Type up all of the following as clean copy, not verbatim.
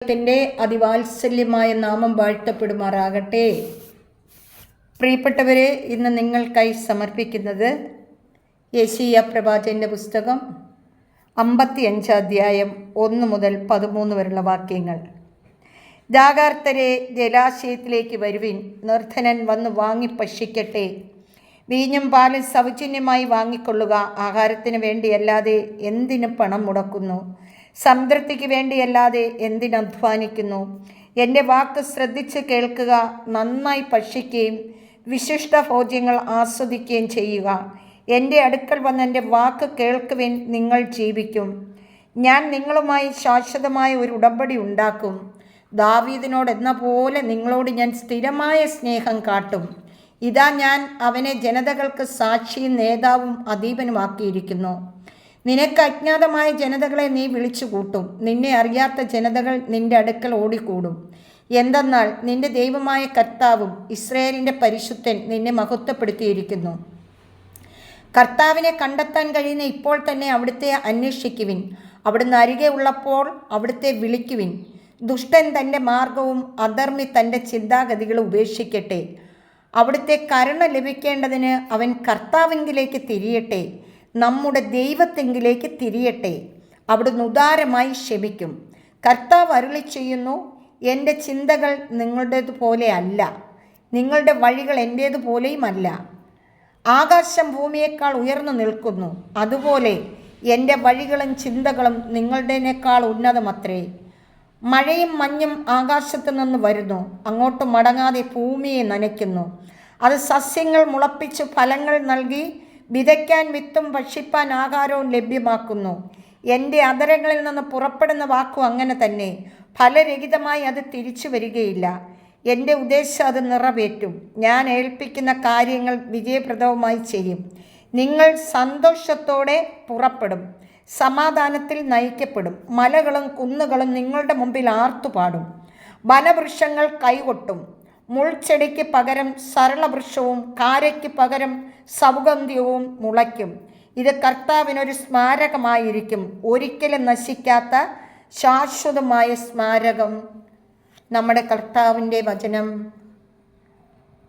ത്തിൻ്റെ അതിവാത്സല്യമായ നാമം വാഴ്ത്തപ്പെടുമാറാകട്ടെ. പ്രിയപ്പെട്ടവരെ, ഇന്ന് നിങ്ങൾക്കായി സമർപ്പിക്കുന്നത് യെശയ്യാ പ്രവാചകന്റെ പുസ്തകം 55 അധ്യായം 1 മുതൽ 13 വരെയുള്ള വാക്യങ്ങൾ. ദാഹാർത്തരെ ജലാശയത്തിലേക്ക് വരുവിൻ, നിർധനൻ വന്ന് വാങ്ങി ഭക്ഷിക്കട്ടെ. വീഞ്ഞും പാലും സൗജന്യമായി വാങ്ങിക്കൊള്ളുക. ആഹാരത്തിന് വേണ്ടിയല്ലാതെ എന്തിനു പണം മുടക്കുന്നു? സംതൃപ്തിക്ക് വേണ്ടിയല്ലാതെ എന്തിനധ്വാനിക്കുന്നു? എൻ്റെ വാക്ക് ശ്രദ്ധിച്ച് കേൾക്കുക, നന്നായി ഭക്ഷിക്കുകയും വിശിഷ്ട ഭോജ്യങ്ങൾ ആസ്വദിക്കുകയും ചെയ്യുക. എൻ്റെ അടുക്കൽ വന്ന് എൻ്റെ വാക്ക് കേൾക്കുവിൻ, നിങ്ങൾ ജീവിക്കും. ഞാൻ നിങ്ങളുമായി ശാശ്വതമായ ഒരു ഉടമ്പടി ഉണ്ടാക്കും. ദാവീദിനോടെന്ന പോലെ നിങ്ങളോട് ഞാൻ സ്ഥിരമായ സ്നേഹം കാട്ടും. ഇതാ, ഞാൻ അവനെ ജനതകൾക്ക് സാക്ഷിയും നേതാവും അധീപനുമാക്കിയിരിക്കുന്നു. നിനക്ക് അജ്ഞാതമായ ജനതകളെ നീ വിളിച്ചു കൂട്ടും. നിന്നെ അറിയാത്ത ജനതകൾ നിന്റെ അടുക്കൽ ഓടിക്കൂടും. എന്തെന്നാൽ നിന്റെ ദൈവമായ കർത്താവും ഇസ്രായേലിൻ്റെ പരിശുദ്ധൻ നിന്നെ മഹത്വപ്പെടുത്തിയിരിക്കുന്നു. കർത്താവിനെ കണ്ടെത്താൻ കഴിയുന്ന ഇപ്പോൾ തന്നെ അവിടുത്തെ അന്വേഷിക്കുവിൻ. അവിടുന്ന് അരികെ ഉള്ളപ്പോൾ അവിടുത്തെ വിളിക്കുവിൻ. ദുഷ്ടൻ തൻ്റെ മാർഗവും അധർമ്മി തൻ്റെ ചിന്താഗതികളും ഉപേക്ഷിക്കട്ടെ. അവിടുത്തെ കരുണ ലഭിക്കേണ്ടതിന് അവൻ കർത്താവിങ്കിലേക്ക് തിരിയട്ടെ, നമ്മുടെ ദൈവത്തെങ്കിലേക്ക് തിരിയട്ടെ. അവിടുന്ന് ഉദാരമായി ക്ഷമിക്കും. കർത്താവ് അരുളി ചെയ്യുന്നു, എൻ്റെ ചിന്തകൾ നിങ്ങളുടേതുപോലെ അല്ല, നിങ്ങളുടെ വഴികൾ എൻ്റേതുപോലെയുമല്ല. ആകാശം ഭൂമിയേക്കാൾ ഉയർന്നു നിൽക്കുന്നു, അതുപോലെ എൻ്റെ വഴികളും ചിന്തകളും നിങ്ങളുടേതിനേക്കാൾ ഉന്നതമത്രേ. മഴയും മഞ്ഞും ആകാശത്തു നിന്ന് വരുന്നു, അങ്ങോട്ട് മടങ്ങാതെ ഭൂമിയെ നനയ്ക്കുന്നു. അത് സസ്യങ്ങൾ മുളപ്പിച്ച് ഫലങ്ങൾ നൽകി വിതയ്ക്കാൻ വിത്തും ഭക്ഷിപ്പാൻ ആഹാരവും ലഭ്യമാക്കുന്നു. എൻ്റെ അധരങ്ങളിൽ നിന്ന് പുറപ്പെടുന്ന വാക്കും അങ്ങനെ തന്നെ. ഫലരഹിതമായി അത് തിരിച്ചു വരികയില്ല. എൻ്റെ ഉദ്ദേശം അത് നിറവേറ്റും. ഞാൻ ഏൽപ്പിക്കുന്ന കാര്യങ്ങൾ വിജയപ്രദവുമായി ചെയ്യും. നിങ്ങൾ സന്തോഷത്തോടെ പുറപ്പെടും, സമാധാനത്തിൽ നയിക്കപ്പെടും. മലകളും കുന്നുകളും നിങ്ങളുടെ മുമ്പിൽ ആർത്തുപാടും. വനവൃക്ഷങ്ങൾ കൈകൊട്ടും. മുൾച്ചെടിക്ക് പകരം സരളവൃക്ഷവും കാരയ്ക്ക് പകരം സൗഗന്ധ്യവും മുളയ്ക്കും. ഇത് കർത്താവിനൊരു സ്മാരകമായിരിക്കും, ഒരിക്കലും നശിക്കാത്ത ശാശ്വതമായ സ്മാരകം. നമ്മുടെ കർത്താവിൻ്റെ വചനം.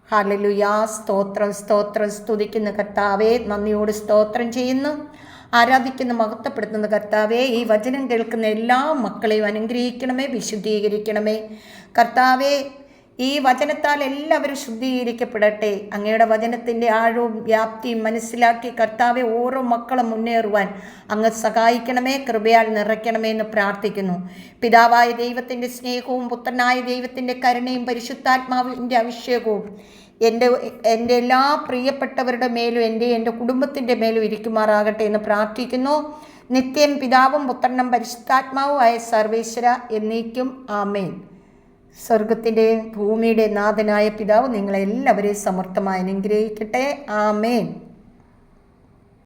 ഹല്ലേലൂയ. സ്തോത്രം, സ്തോത്രം. സ്തുതിക്കുന്ന കർത്താവേ, നന്ദിയോട് സ്തോത്രം ചെയ്യുന്നു, ആരാധിക്കുന്ന, മഹത്വപ്പെടുത്തുന്ന കർത്താവേ, ഈ വചനം കേൾക്കുന്ന എല്ലാ മക്കളെയും അനുഗ്രഹിക്കണമേ, വിശുദ്ധീകരിക്കണമേ. കർത്താവേ, ഈ വചനത്താൽ എല്ലാവരും ശുദ്ധീകരിക്കപ്പെടട്ടെ. അങ്ങയുടെ വചനത്തിൻ്റെ ആഴവും വ്യാപ്തിയും മനസ്സിലാക്കി കർത്താവെ ഓരോ മക്കളും മുന്നേറുവാൻ അങ്ങ് സഹായിക്കണമേ, കൃപയാൽ നിറയ്ക്കണമേ എന്ന് പ്രാർത്ഥിക്കുന്നു. പിതാവായ ദൈവത്തിൻ്റെ സ്നേഹവും പുത്രനായ ദൈവത്തിൻ്റെ കരുണയും പരിശുദ്ധാത്മാവിൻ്റെ അഭിഷേകവും എൻ്റെ എല്ലാ പ്രിയപ്പെട്ടവരുടെ മേലും എൻ്റെ കുടുംബത്തിൻ്റെ മേലും ഇരിക്കുമാറാകട്ടെ എന്ന് പ്രാർത്ഥിക്കുന്നു. നിത്യം പിതാവും പുത്രനും പരിശുദ്ധാത്മാവും ആയ സർവേശ്വര എന്നേക്കും ആമേൻ. സ്വർഗത്തിൻ്റെയും ഭൂമിയുടെ നാഥനായ പിതാവ് നിങ്ങളെല്ലാവരെയും സമർത്ഥമായി അനുഗ്രഹിക്കട്ടെ. ആമേൻ.